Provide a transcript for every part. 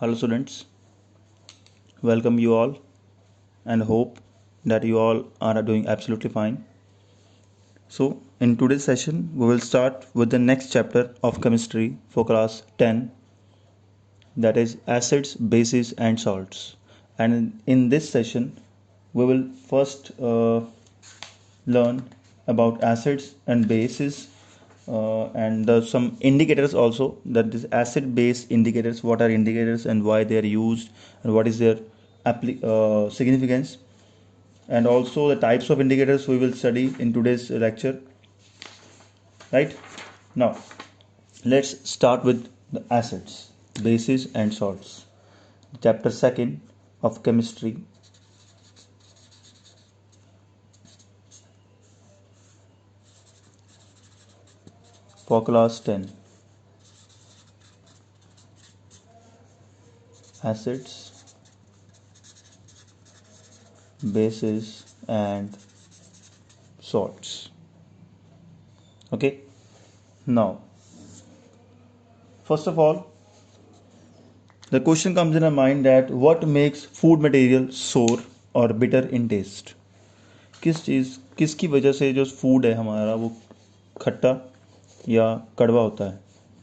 Hello students, welcome you all and hope that you all are doing absolutely fine. So in today's session we will start with the next chapter of chemistry for class 10, that is acids, bases and salts. And in this session we will first learn about acids and bases, and some indicators also, that is acid base indicators, what are indicators and why they are used and what is their significance, and also the types of indicators we will study in today's lecture. Right now, let's start with the acids, bases and salts, chapter 2nd of chemistry. For class 10, acids, bases and salts. Okay, now first of all, the question comes in our mind that what makes food material sour or bitter in taste. किसकी वजह से जो food है हमारा वो खट्टा या कड़वा होता है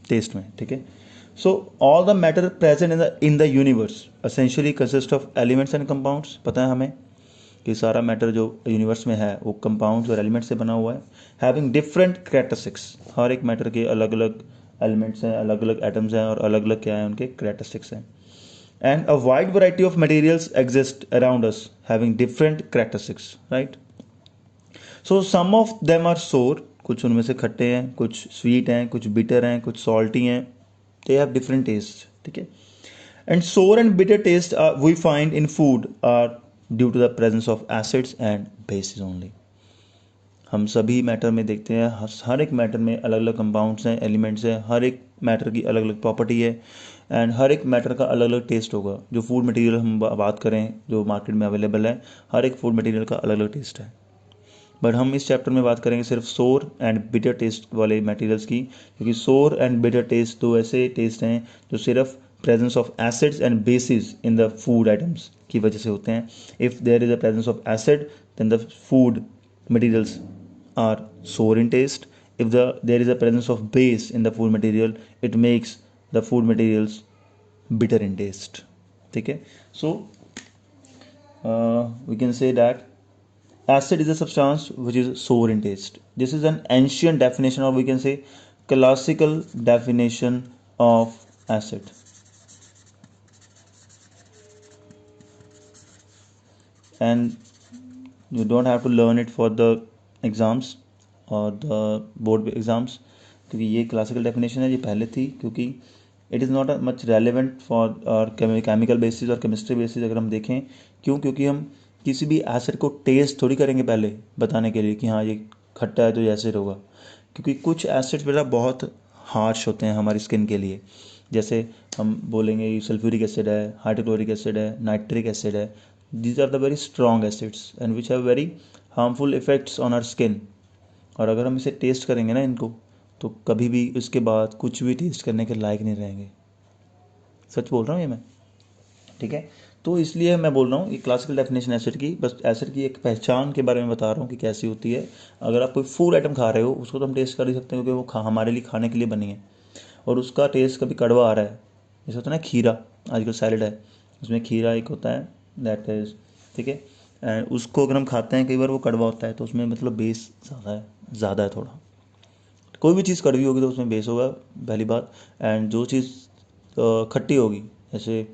टेस्ट में. ठीक है. So all the matter present in the universe essentially consist of elements and compounds. पता है हमें कि सारा मैटर जो यूनिवर्स में है वो कंपाउंड्स और एलिमेंट्स से बना हुआ है. हैविंग डिफरेंट कैरेक्टरिस्टिक्स, हर एक मैटर के अलग अलग एलिमेंट्स हैं, अलग अलग एटम्स हैं और अलग अलग क्या है उनके कैरेक्टरिस्टिक्स हैं. And a wide variety of materials exist around us having different characteristics, right? So some of them are sour, कुछ उनमें से खट्टे हैं, कुछ स्वीट हैं, कुछ बिटर हैं, कुछ सॉल्टी हैं. They have different tastes. ठीक है. And sour and bitter taste we find in food are due to the presence of acids and bases only. हम सभी मैटर में देखते हैं, हर एक मैटर में अलग अलग कंपाउंड्स हैं, एलिमेंट्स हैं, हर एक मैटर की अलग अलग प्रॉपर्टी है एंड हर एक मैटर का अलग अलग टेस्ट होगा. जो फूड मटेरियल हम बात करें जो मार्केट में अवेलेबल है, हर एक फूड मटेरियल का अलग अलग टेस्ट है. बट हम इस चैप्टर में बात करेंगे सिर्फ सोर एंड बिटर टेस्ट वाले मटेरियल्स की, क्योंकि सोर एंड बिटर टेस्ट दो ऐसे टेस्ट हैं जो सिर्फ presence of acids and bases in the food items की वजह से होते हैं. If there is a presence of acid then the food materials are sour in taste. If there is a presence of base in the food material, it makes the food materials bitter in taste. ठीक है. So we can say that acid is a substance which is sour in taste. This is an ancient definition, or we can say classical definition of acid. And you don't have to learn it for the exams और the board exams, क्योंकि ये classical definition है, ये पहले थी, क्योंकि it is not much relevant for और chemical basis और केमिस्ट्री बेसिस अगर हम देखें. क्यों? क्योंकि हम किसी भी एसिड को टेस्ट थोड़ी करेंगे पहले बताने के लिए कि हाँ ये खट्टा है तो ये एसिड होगा, क्योंकि कुछ एसिड्स बेटा बहुत हार्श होते हैं हमारी स्किन के लिए. जैसे हम बोलेंगे सल्फ्यूरिक एसिड है, हाइड्रोक्लोरिक एसिड है, नाइट्रिक एसिड है. These are the very strong acids and which have very harmful effects on our skin. और अगर हम इसे टेस्ट करेंगे ना इनको, तो कभी भी उसके बाद कुछ भी टेस्ट करने के लायक नहीं रहेंगे. सच बोल रहा हूँ ये मैं. ठीक है. तो इसलिए मैं बोल रहा हूँ ये क्लासिकल डेफिनेशन एसिड की, बस एसिड की एक पहचान के बारे में बता रहा हूँ कि कैसी होती है. अगर आप कोई फूड आइटम खा रहे हो उसको तो हम टेस्ट कर ही सकते हैं, क्योंकि वो हमारे लिए खाने के लिए बनी है और उसका टेस्ट कभी कड़वा आ रहा है. जैसे होता है ना खीरा, आजकल सैलड है उसमें खीरा एक होता है, दैट इज. ठीक है. एंड उसको अगर हम खाते हैं कई बार वो कड़वा होता है, तो उसमें मतलब बेस ज़्यादा है थोड़ा. कोई भी चीज़ कड़वी होगी तो उसमें बेस होगा, पहली बात. एंड जो चीज़ खट्टी होगी, जैसे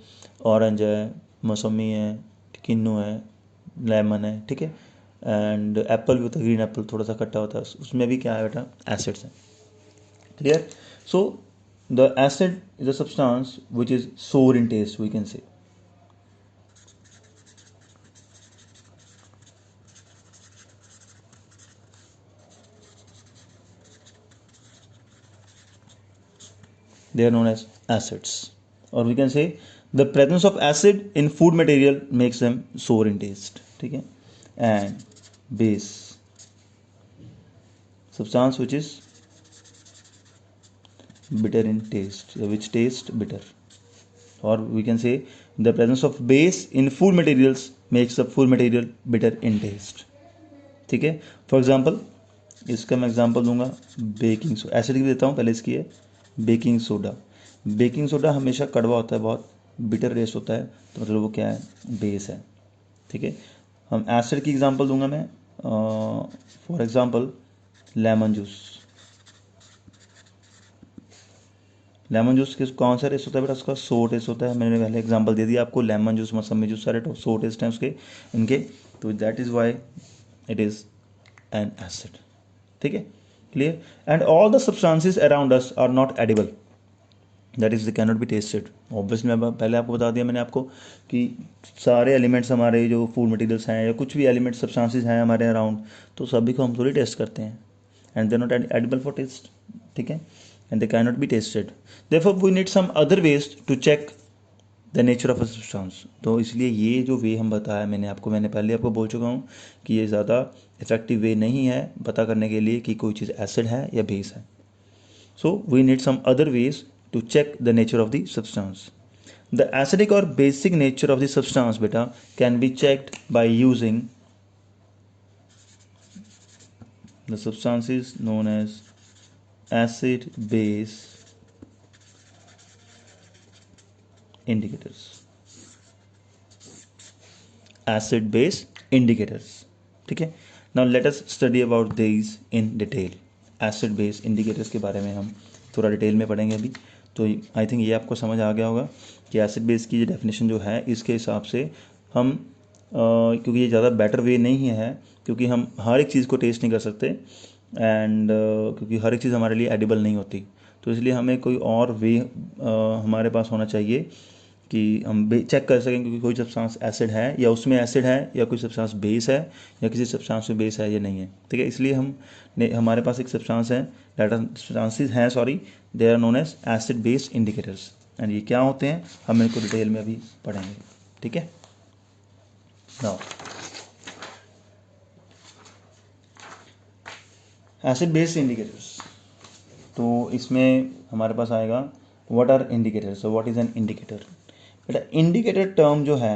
ऑरेंज है, मौसमी है, किन्नू है, लेमन है. ठीक है. एंड एप्पल भी होता है, ग्रीन एप्पल थोड़ा सा खट्टा होता है, उसमें भी क्या है बेटा, एसिड्स हैं. Clear. So the acid is a substance which is sour in taste, we can say. They are known as acids, or we can say the presence of acid in food material makes them sour in taste. ठीक है. And base, substance which is bitter in taste, which taste bitter, or we can say the presence of base in food materials makes the food material bitter in taste. ठीक है, for example इसका मैं example दूंगा baking soda, acid की देता हूँ पहले इसकी है बेकिंग सोडा। बेकिंग सोडा हमेशा कड़वा होता है, बहुत बिटर टेस्ट होता है, तो मतलब वो क्या है, बेस है। ठीक है, हम एसिड की एग्जांपल दूंगा मैं, for example lemon juice. Lemon juice किस कौन सा टेस्ट होता है बेटा, उसका सो टेस्ट होता है। मैंने पहले एग्जांपल दे दिया आपको, लेमन जूस, मौसमी जूस, सारे सो टेस्ट हैं उसके इनके, तो that is why it is an acid. ठीक है, clear. And all the substances around us are not edible, that is they can not be tasted. Obviously मैं पहले आपको बता दिया मैंने आपको कि सारे एलिमेंट्स हमारे जो फूड मटेरियल्स हैं या कुछ भी एलिमेंट्स सब्सटेंसेस हैं हमारे अराउंड, तो सभी को हम थोड़ी टेस्ट करते हैं, and they not edible for taste. ठीक है, and they can not be tasted, therefore we need some other ways to check the nature of a substance. तो इसलिए ये जो वे हम बताया मैंने पहले आपको बोल चुका हूँ कि ये ज़्यादा इफेक्टिव वे नहीं है पता करने के लिए कि कोई चीज़ एसिड है या बेस है। So we need some other ways to check the nature of the substance. The acidic और basic nature of the substance बेटा can be checked by using the substances known as acid base indicators, acid base indicators। ठीक है, now let us study about these in detail। acid base indicators के बारे में हम थोड़ा detail में पढ़ेंगे अभी। तो आई थिंक ये आपको समझ आ गया होगा कि एसिड बेस की जो डेफिनेशन जो है इसके हिसाब से हम क्योंकि ये ज़्यादा बेटर वे नहीं है, क्योंकि हम हर एक चीज़ को टेस्ट नहीं कर सकते, एंड क्योंकि हर एक चीज़ हमारे लिए एडिबल नहीं होती, तो इसलिए हमें कोई और वे हमारे पास होना चाहिए कि हम चेक कर सकें क्योंकि कोई सब्सटेंस एसिड है या उसमें एसिड है या कोई सब्सटेंस बेस है या किसी सब्सटेंस में बेस है या नहीं है। ठीक है, इसलिए हमारे पास एक सब्सटेंस है, डाटा सब्सटेंसेस हैं sorry, they are known as acid base indicators. And ये क्या होते हैं हम इनको डिटेल में अभी पढ़ेंगे। ठीक है, नाउ एसिड बेस इंडिकेटर्स, तो इसमें हमारे पास आएगा what are indicators, so what is an indicator. बेटा इंडिकेटर टर्म जो है,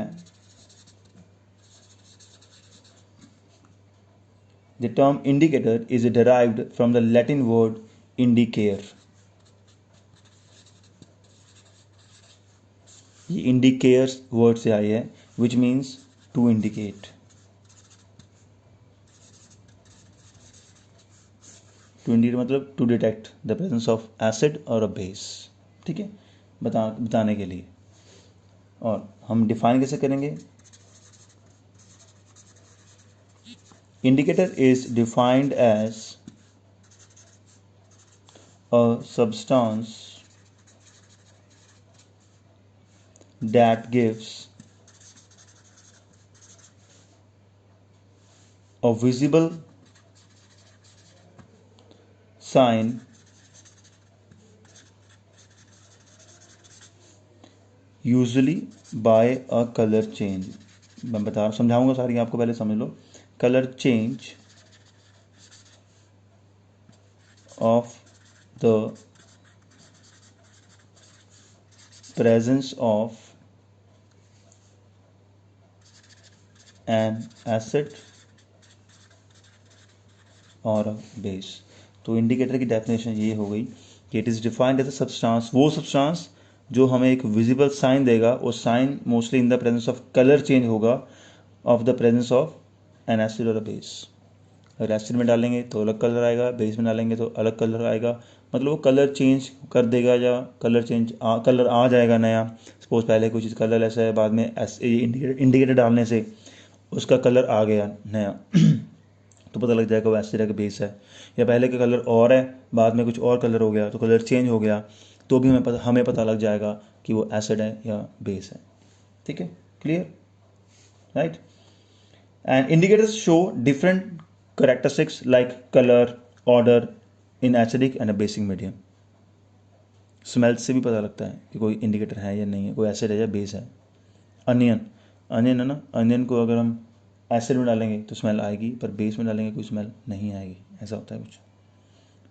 the term indicator is derived from the Latin word इंडिकेयर। ये इंडिकेयर्स वर्ड से आई है which means to indicate. To indicate मतलब to detect the presence of acid और अ बेस। ठीक है, बताने के लिए। और हम डिफाइन कैसे करेंगे, indicator is defined as a substance that gives a visible sign usually by a color change। मैं समझाऊंगा सारी, आपको पहले समझ लो। Colour change of the presence of an acid और बेस। तो इंडिकेटर की डेफिनेशन ये हो गई कि it is defined as a substance, वो सब्सटेंस जो हमें एक विजिबल साइन देगा, वो sign mostly in the presence of colour change होगा of the presence of an acid और अ बेस। अगर एसिड में डालेंगे तो अलग कलर आएगा, बेस में डालेंगे तो अलग कलर आएगा, मतलब वो कलर चेंज कर देगा या कलर आ जाएगा नया। सपोज पहले कोई चीज़ कलर ऐसा है, बाद में इंडिकेटर डालने से उसका कलर आ गया नया तो पता लग जाएगा वो एसिड है कि बेस है। या पहले का कलर और है, बाद में कुछ और कलर हो गया तो कलर चेंज हो गया, तो भी हमें पता लग जाएगा कि वो एसिड है या बेस है। ठीक है, clear, right. And indicators show different characteristics like color, order in acidic and a basic medium। Smell से भी पता लगता है कि कोई इंडिकेटर है या नहीं है, कोई एसिड है या बेस है। अनियन है ना, अनियन को अगर हम एसिड में डालेंगे तो स्मेल आएगी, पर बेस में डालेंगे कोई स्मेल नहीं आएगी, ऐसा होता है कुछ।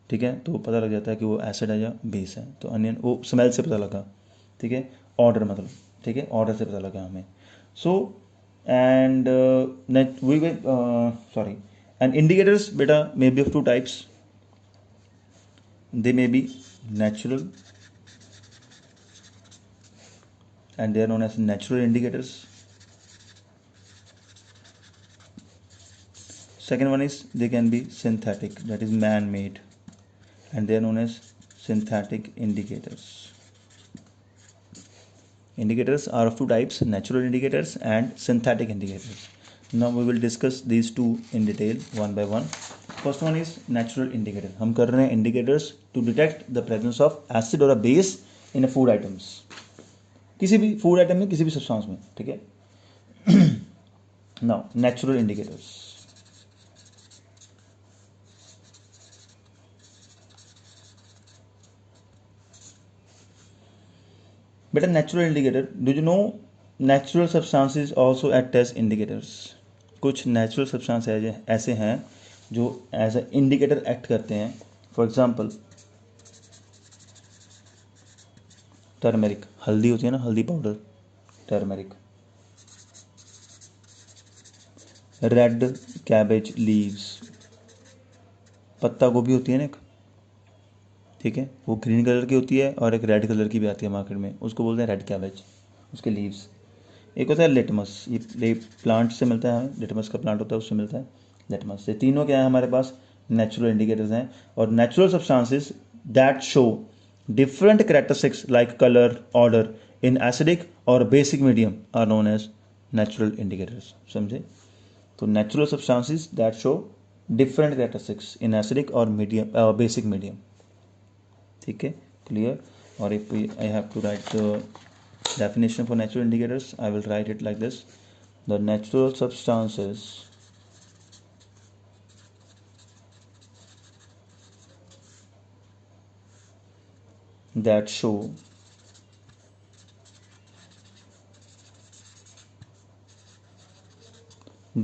ठीक है, तो पता लग जाता है कि वो एसिड है या बेस है। तो अनियन वो स्मेल से पता लगा। ठीक है, ऑर्डर मतलब, ठीक है, ऑर्डर से पता लगा हमें. So and we sorry and indicators बेटा may be of two types. They may be natural and they are known as natural indicators. Second one is they can be synthetic, that is man made, and they are known as synthetic indicators. Indicators are of two types, natural indicators and synthetic indicators. Now we will discuss these two in detail one by one. First one is natural indicator. हम कर रहे हैं indicators to detect the presence of acid or a base in a food items. किसी भी food item में, किसी भी substance में, ठीक है. Now natural indicators. बेटा natural indicator, do you know natural substances also act as indicators. कुछ नेचुरल सब्सटेंस ऐसे हैं जो एज ए इंडिकेटर एक्ट करते हैं. फॉर एग्जांपल टर्मेरिक, हल्दी होती है ना, हल्दी powder, turmeric. Red cabbage leaves, पत्ता गोभी होती है ना एक, ठीक है, वो ग्रीन कलर की होती है और एक रेड कलर की भी आती है मार्केट में, उसको बोलते हैं रेड कैबेज, उसके लीव्स. एक होता है लिटमस, ये प्लांट से मिलता है, लिटमस का प्लांट होता है, उससे मिलता है लिटमस. ये तीनों क्या है हमारे पास, नेचुरल इंडिकेटर्स हैं. और natural substances that show different characteristics like colour, odour in acidic और basic medium are known as natural indicators. समझे? तो natural substances that show different characteristics in acidic और मीडियम बेसिक मीडियम. ठीक है, clear. और if I have to write the definition for natural indicators, I will write it like this: the natural substances that show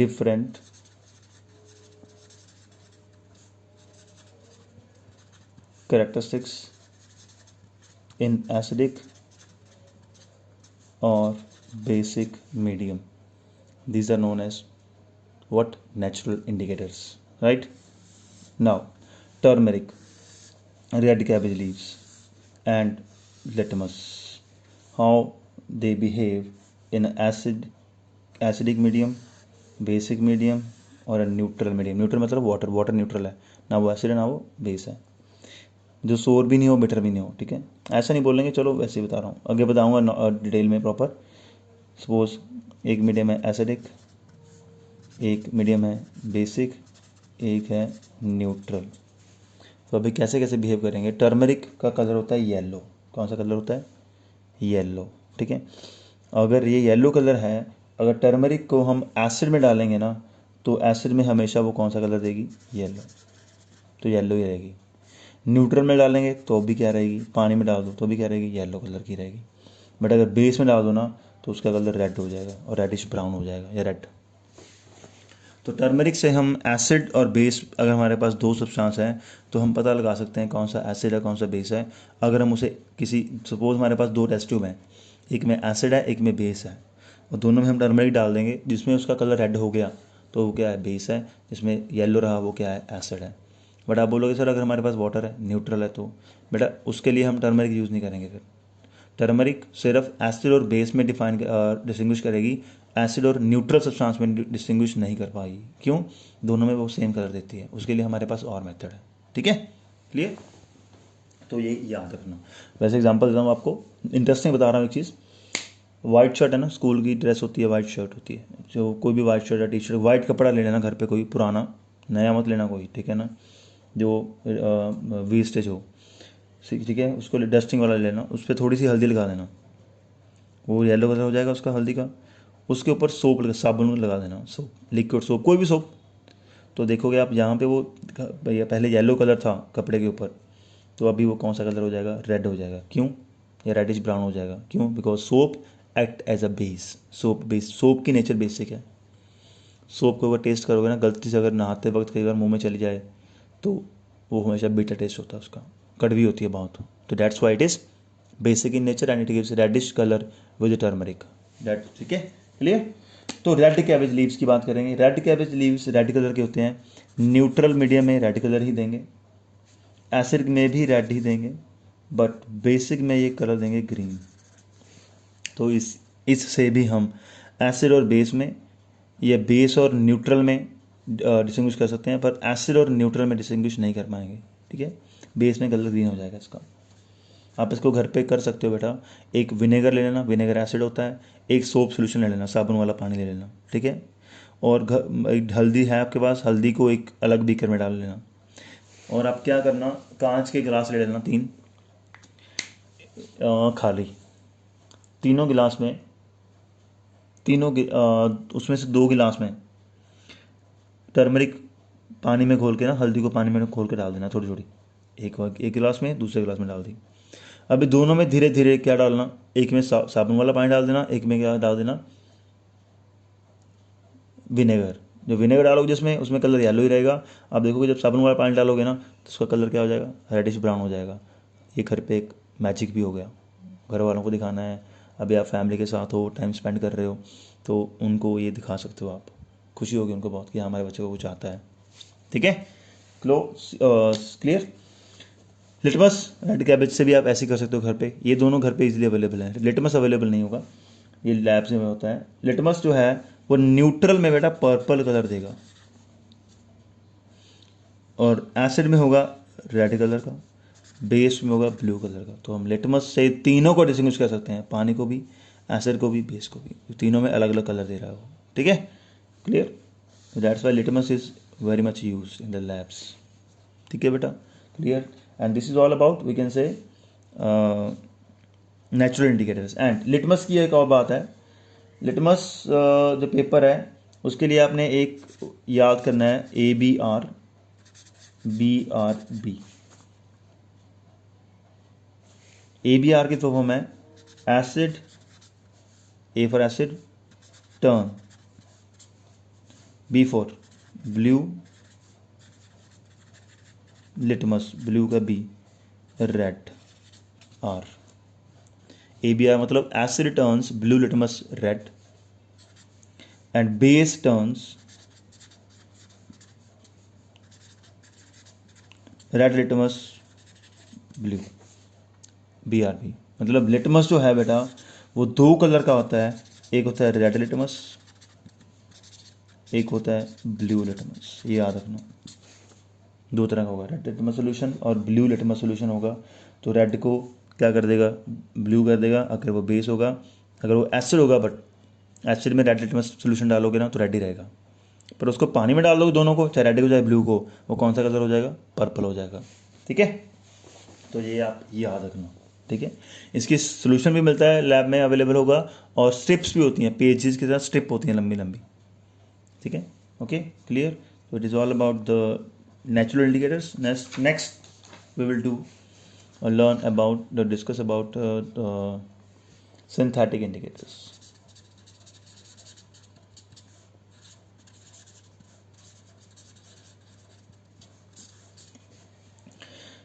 different characteristics in acidic or basic medium, these are known as what, natural indicators, right? Now turmeric, red cabbage leaves and litmus, how they behave in acidic medium, basic medium और a neutral medium. neutral मतलब water neutral है, ना वो acid है ना वो base है, जो सोर भी नहीं हो बिटर भी नहीं हो. ठीक है, ऐसा नहीं बोलेंगे, चलो वैसे ही बता रहा हूँ, आगे बताऊँगा डिटेल में प्रॉपर. सपोज एक मीडियम है एसिडिक, एक मीडियम है बेसिक, एक है न्यूट्रल. तो अभी कैसे कैसे बिहेव करेंगे. टर्मरिक का कलर होता है येलो. कौन सा कलर होता है? येलो. ठीक है, अगर ये येलो कलर है, अगर टर्मरिक को हम एसिड में डालेंगे ना, तो एसिड में हमेशा वो कौन सा कलर देगी? येलो. तो येलो ही रहेगी. न्यूट्रल में डालेंगे तो भी क्या रहेगी? पानी में डाल दो तो भी क्या रहेगी? येलो कलर की रहेगी. बट अगर बेस में डाल दो ना, तो उसका कलर रेड हो जाएगा और रेडिश ब्राउन हो जाएगा या रेड. तो टर्मरिक से हम एसिड और बेस, अगर हमारे पास दो सब्सटेंस हैं तो हम पता लगा सकते हैं कौन सा एसिड है कौन सा बेस है. अगर हम उसे किसी, सपोज हमारे पास दो टेस्ट ट्यूब हैं, एक में एसिड है एक में बेस है, और दोनों में हम टर्मरिक डाल देंगे, जिसमें उसका कलर रेड हो गया तो वो क्या है? बेस है. जिसमें येलो रहा वो क्या है? एसिड है. बट आप बोलोगे सर अगर हमारे पास वाटर है, न्यूट्रल है, तो बेटा उसके लिए हम टर्मरिक यूज़ नहीं करेंगे. फिर टर्मरिक सिर्फ एसिड और बेस में डिस्टिंग्विश करेगी, एसिड और न्यूट्रल सब्सटेंस में डिस्टिंग्विश नहीं कर पाएगी. क्यों? दोनों में वो सेम कलर देती है. उसके लिए हमारे पास और मेथड है. ठीक है, क्लियर. तो ये याद रखना. वैसे एग्जांपल देता हूँ आपको, इंटरेस्टिंग बता रहा हूँ एक चीज़. वाइट शर्ट है ना, स्कूल की ड्रेस होती है, वाइट शर्ट होती है, जो कोई भी वाइट शर्ट या टी शर्ट, वाइट कपड़ा ले लेना घर पे, कोई पुराना, नया मत लेना कोई, ठीक है ना, जो वेस्टेज हो. ठीक है, उसको डस्टिंग वाला लेना, उस पर थोड़ी सी हल्दी लगा देना, वो येलो कलर हो जाएगा उसका हल्दी का. उसके ऊपर सोप लगा, साबुन लगा देना, सोप, लिक्विड सोप, कोई भी सोप. तो देखोगे आप यहाँ पे वो पहले येलो कलर था कपड़े के ऊपर, तो अभी वो कौन सा कलर हो जाएगा? रेड हो जाएगा. क्यों? या रेडिश ब्राउन हो जाएगा. क्यों? Because soap act as a base. Soap base, soap की नेचर बेसिक है. सोप को अगर टेस्ट करोगे ना, गलती से अगर नहाते वक्त कई बार मुंह में चली जाए, तो वो हमेशा बीटा टेस्ट होता है उसका, कड़वी होती है बहुत. तो that's why it is basic in nature and it gives reddish colour with turmeric. That ठीक है, क्लियर। तो रेड कैबेज लीव्स की बात करेंगे। Red cabbage leaves red colour के होते हैं, न्यूट्रल मीडियम में रेड कलर ही देंगे, एसिड में भी रेड ही देंगे, बट बेसिक में ये कलर देंगे ग्रीन। तो इससे भी हम एसिड और बेस में या बेस और न्यूट्रल में डिस्टिंग्विश कर सकते हैं, पर एसिड और न्यूट्रल में डिस्टिंग्विश नहीं कर पाएंगे। ठीक है, बेस में कलर ग्रीन हो जाएगा इसका। आप इसको घर पे कर सकते हो बेटा। एक विनेगर ले लेना, विनेगर एसिड होता है, एक सोप सोल्यूशन ले लेना, साबुन वाला पानी ले लेना, ठीक है। और एक हल्दी है आपके पास, हल्दी को एक अलग बीकर में डाल लेना। और आप क्या करना, कांच के गिलास ले लेना 3 खाली, तीनों गिलास में उसमें से 2 गिलास में टर्मरिक पानी में घोल के ना, हल्दी को पानी में घोल के डाल देना थोड़ी थोड़ी, एक गिलास में दूसरे गिलास में डाल दी। अभी दोनों में धीरे धीरे क्या डालना, एक में साबुन वाला पानी डाल देना, एक में क्या डाल देना, विनेगर। जो विनेगर डालोगे जिसमें, उसमें कलर येलो ही रहेगा। आप देखोगे जब साबुन वाला पानी डालोगे ना तो उसका कलर क्या हो जाएगा, रेडिश ब्राउन हो जाएगा। ये घर पे एक मैजिक भी हो गया, घर वालों को दिखाना है। अभी आप फैमिली के साथ हो, टाइम स्पेंड कर रहे हो, तो उनको ये दिखा सकते हो आप, खुशी होगी उनको बहुत कि हाँ, हमारे बच्चे को कुछ आता है। ठीक है, क्लियर। लिटमस रेड कैबेज से भी आप ऐसे कर सकते हो घर पे। ये दोनों घर पे इजीली अवेलेबल है। लिटमस अवेलेबल नहीं होगा, ये लैब्स में होता है। लिटमस जो है वो न्यूट्रल में बेटा पर्पल कलर देगा, और एसिड में होगा रेड कलर का, बेस में होगा ब्लू कलर का। तो हम लिटमस से तीनों को डिस्टिंग्विश कर सकते हैं, पानी को भी, एसिड को भी, बेस को भी। तीनों में अलग अलग कलर दे रहा है वो। ठीक है, clear. That's why litmus is very much use in the labs. ठीक है बेटा, clear. And this is all about, we can say natural indicators. And litmus की एक और बात है, लिटमस जो पेपर है उसके लिए आपने एक याद करना है, ABR BRB। ABR की फॉर्म है acid, A for acid, turn, B for blue, litmus blue का B, रेड R। ABR मतलब asset turns blue litmus red, and base turns red litmus blue, BRB। मतलब लिटमस जो है बेटा वो 2 colour का होता है, एक होता है रेड लिटमस, एक होता है ब्लू लिटमस। ये याद रखना, 2 तरह का होगा, रेड लिटमस सोल्यूशन और ब्लू लिटमस सोल्यूशन होगा। तो रेड को क्या कर देगा, ब्लू कर देगा अगर वो बेस होगा। अगर वो एसिड होगा, बट एसिड में रेड लिटमस सोल्यूशन डालोगे ना तो रेड ही रहेगा, पर उसको पानी में डाल दोगे दोनों को, चाहे रेड को चाहे ब्लू को, वो कौन सा कलर हो जाएगा, पर्पल हो जाएगा। ठीक है, तो ये आप याद रखना। ठीक है, इसकी सोल्यूशन भी मिलता है, लैब में अवेलेबल होगा, और स्ट्रिप्स भी होती हैं, पेजेस के साथ स्ट्रिप होती हैं लंबी लंबी। ठीक है, ओके, क्लियर। तो it is all about the natural indicators. Next we will do learn about discuss about synthetic indicators.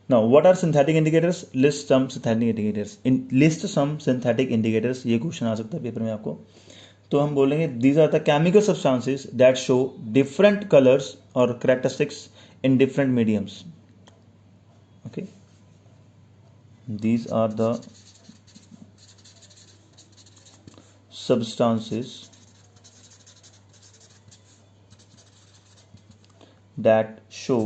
Now what are synthetic indicators? List some synthetic indicators. List some synthetic indicators, ये question आ सकता है paper में आपको। तो हम बोलेंगे these are the chemical substances that show different colors or characteristics in different mediums. Okay, these are the substances that show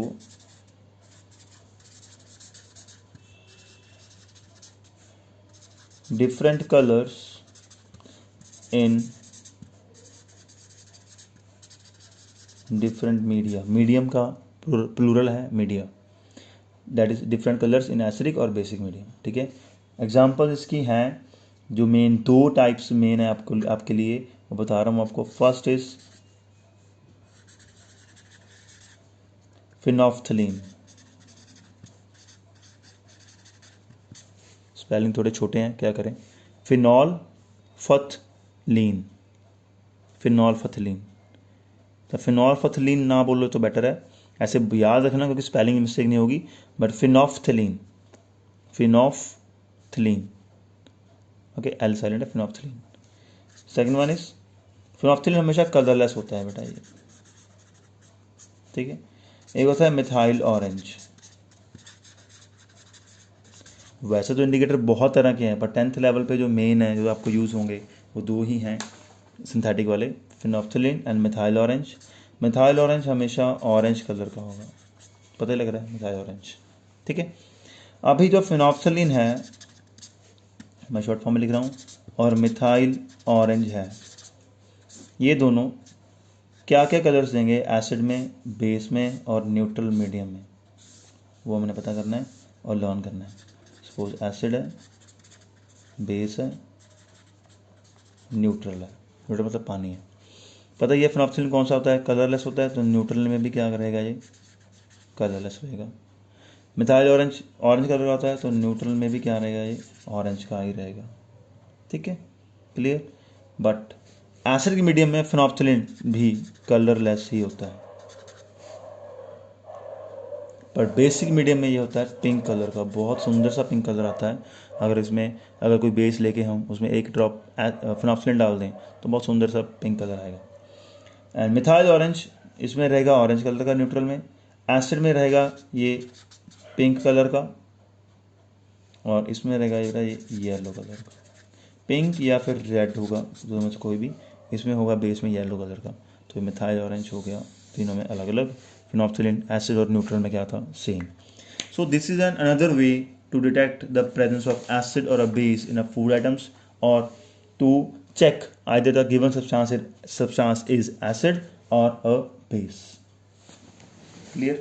different colors in different media. Medium का plural है media, that is different colours in acidic और basic medium. ठीक है, example इसकी हैं, जो main 2 types main है आपके लिए वो बता रहा हूँ आपको। फर्स्ट इज फिनोफ्थलीन, स्पेलिंग थोड़े छोटे हैं, क्या करें, फिनोल्फथलीन, फिनोल्फथलीन। तो फिनोल्फथलीन ना बोलो तो बेटर है, ऐसे याद रखना क्योंकि स्पेलिंग मिस्टेक नहीं होगी। But phenolphthalein, phenolphthalein, okay, L silent है phenolphthalein. Second one is phenolphthalein हमेशा कलरलेस होता है बेटा ये, ठीक है। एक होता है मिथाइल ऑरेंज। वैसे तो इंडिकेटर बहुत तरह के हैं, पर 10th लेवल पे जो मेन है जो आपको यूज़ होंगे वो दो ही हैं सिंथेटिक वाले, phenolphthalein and methyl orange. Methyl orange हमेशा ऑरेंज कलर का होगा, पता ही लग रहा है मिथाइल ऑरेंज, ठीक है। अभी जो फिनोप्थिलीन है मैं शॉर्ट फॉर्म में लिख रहा हूँ, और मिथाइल ऑरेंज है, ये दोनों क्या क्या कलर्स देंगे एसिड में, बेस में और न्यूट्रल मीडियम में, वो हमने पता करना है और लर्न करना है। सपोज एसिड है, बेस है, न्यूट्रल है, न्यूट्रल मतलब पानी है। पता ही है फिनोप्थिलीन कौन सा होता है, कलरलेस होता है, तो न्यूट्रल में भी क्या रहेगा ये, कलरलेस रहेगा। मिथाइल ऑरेंज ऑरेंज कलर का होता है, तो न्यूट्रल में भी क्या रहेगा ये, ऑरेंज का ही रहेगा, ठीक है, क्लियर। बट एसिड के मीडियम में फिनोप्थिलीन भी कलरलेस ही होता है, पर बेसिक मीडियम में ये होता है पिंक कलर का, बहुत सुंदर सा पिंक कलर आता है। अगर इसमें अगर कोई बेस लेके हम उसमें एक ड्रॉप फिनोप्थिलीन डाल दें तो बहुत सुंदर सा पिंक कलर आएगा। एंड मिथाइल ऑरेंज, इसमें रहेगा ऑरेंज कलर का न्यूट्रल में, एसिड में रहेगा ये पिंक कलर का, और इसमें रहेगा ये येलो कलर का। पिंक या फिर रेड होगा, दोनों में से कोई भी, इसमें होगा बेस में येलो कलर का, तो मिथाइल ऑरेंज हो गया। तीनों में अलग अलग, फिनोप्थिलीन एसिड और न्यूट्रल में क्या था, same. So this is an another way to detect the presence of acid or a base in a food items, or to check either the given substance is acid or a base. Clear?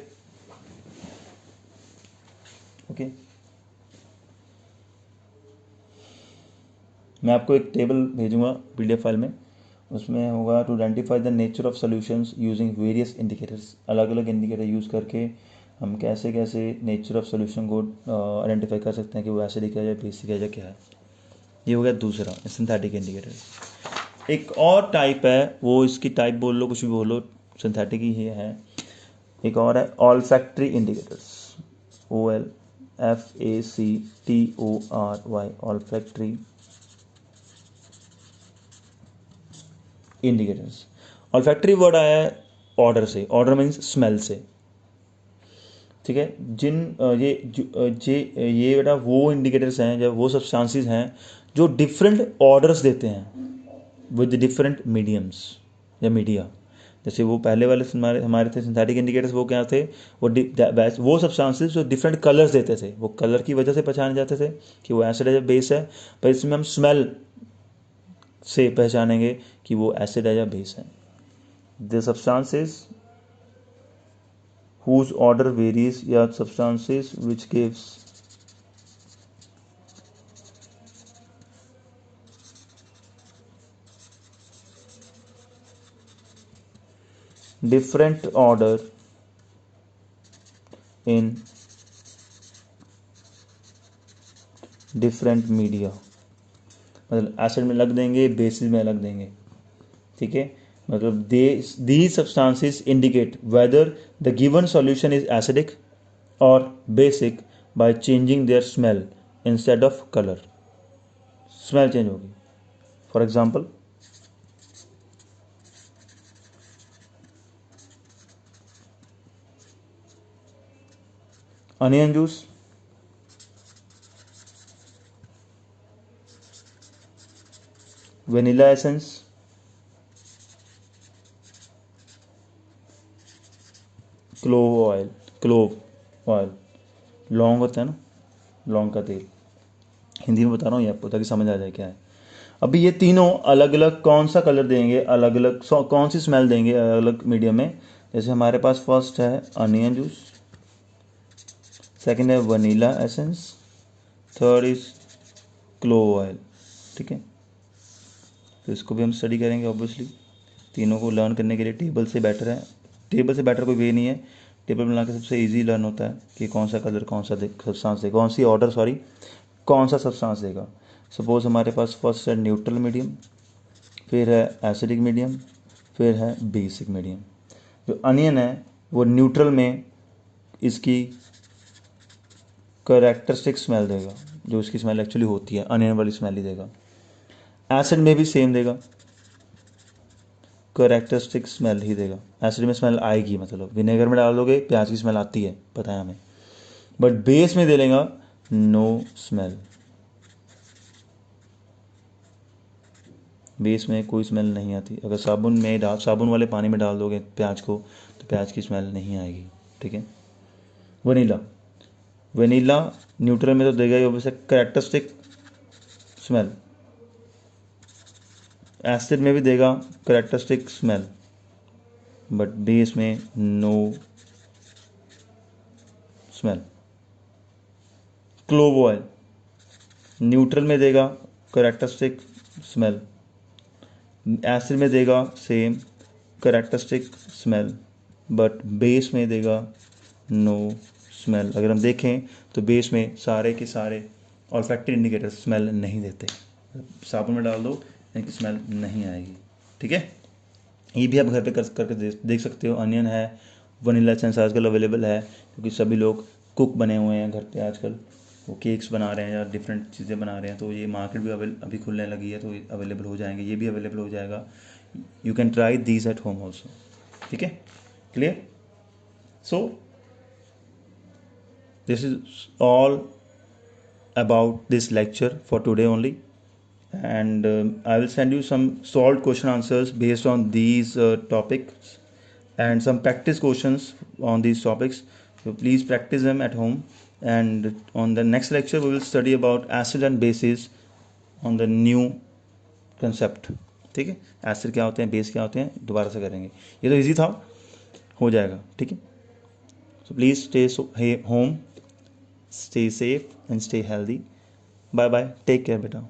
Okay. मैं आपको एक table भेजूंगा PDF file में, उसमें होगा to identify the nature of solutions using various indicators. अलग अलग indicator use करके हम कैसे कैसे नेचर ऑफ सॉल्यूशन को आइडेंटिफाई कर सकते हैं कि वो एसिडिक है या बेसिक है या क्या है। ये हो गया दूसरा सिंथेटिक इंडिकेटर। एक और टाइप है, वो इसकी टाइप बोल लो, कुछ भी बोलो, सिंथेटिक ही है। एक और है olfactory indicators, OLFACTORY, olfactory indicators. Olfactory word आया है ऑर्डर से, ऑर्डर मीन्स स्मेल से, ठीक है। ये बेटा वो इंडिकेटर्स हैं, जब वो सब्सटेंसेस हैं जो डिफरेंट ऑर्डर्स देते हैं विद डिफरेंट मीडियम्स या मीडिया। जैसे वो पहले वाले हमारे थे सिंथेटिक इंडिकेटर्स, वो क्या थे, वो सब्सटेंसेस जो डिफरेंट कलर्स देते थे, वो कलर की वजह से पहचाने जाते थे कि वो एसिड है या बेस है। पर इसमें हम स्मेल से पहचानेंगे कि वो एसिड है या बेस है। The substances whose order varies या substances which gives different order in different media, मतलब एसिड में अलग देंगे, बेसिस में अलग देंगे, ठीक है। मतलब these substances indicate whether the given solution is acidic or basic by changing their smell instead of color। Smell change होगी। For example onion juice, vanilla essence, clove oil, लौंग होता है ना, लौंग का तेल, हिंदी में बता रहा हूँ ये आपको ताकि समझ आ जाए क्या है। अभी ये तीनों अलग अलग कौन सा कलर देंगे, अलग अलग कौन सी स्मेल देंगे अलग अलग मीडियम में। जैसे हमारे पास फर्स्ट है अनियन जूस, सेकंड है vanilla essence, third is clove oil, ठीक है। तो इसको भी हम स्टडी करेंगे ऑब्वियसली। तीनों को लर्न करने के लिए टेबल से बेटर है, टेबल से बेटर कोई वे नहीं है। टेबल बना के सबसे इजी लर्न होता है कि कौन सा कलर कौन सा सब्सटेंस देगा, कौन सी ऑर्डर कौन सा सब्सटेंस देगा। सपोज हमारे पास फर्स्ट है न्यूट्रल मीडियम, फिर है एसिडिक मीडियम, फिर है बेसिक मीडियम। जो अनियन है वो न्यूट्रल में इसकी करेक्टरिस्टिक स्मेल देगा, जो इसकी स्मेल एक्चुअली होती है अनियन वाली स्मेल ही देगा। एसिड में भी सेम देगा, करेक्टरिस्टिक स्मेल ही देगा। एसिड में स्मेल आएगी, मतलब विनेगर में डाल दोगे प्याज की स्मेल आती है, पता है हमें, बट बेस में दे देगा नो स्मेल, बेस में कोई स्मेल नहीं आती। अगर साबुन वाले पानी में डाल दोगे प्याज को तो प्याज की स्मेल नहीं आएगी, ठीक है। वनीला, वनीला न्यूट्रल में तो देगा ही वैसे करेक्टरिस्टिक स्मेल, एसिड में भी देगा करेक्टरिस्टिक स्मेल, बट बेस में no smell. Clove oil neutral में देगा करेक्टरिस्टिक स्मेल, एसिड में देगा same characteristic smell, but base में देगा नो स्मेल। अगर हम देखें तो बेस में सारे के सारे ऑल्फैक्टरी इंडिकेटर स्मेल नहीं देते, साबुन में डाल दो इनकी स्मेल नहीं आएगी, ठीक है। ये भी आप घर पे करके देख सकते हो। अनियन है, वनीला एसेंस आजकल अवेलेबल है, क्योंकि सभी लोग कुक बने हुए हैं घर पे आजकल, वो केक्स बना रहे हैं या डिफरेंट चीज़ें बना रहे हैं, तो ये मार्केट भी अभी खुलने लगी है, तो अवेलेबल हो जाएंगे, ये भी अवेलेबल हो जाएगा। You can try these at home also, ठीक है, clear. So this is all about this lecture for today only, and I will send you some solved question answers based on these topics and some practice questions on these topics, so please practice them at home. And on the next lecture we will study about acid and bases on the new concept, ठीक है। Acid क्या होते हैं, base क्या होते हैं, दोबारा से करेंगे, ये तो इजी था, हो जाएगा, ठीक है। So please stay home, stay safe and stay healthy. Bye bye, take care beta.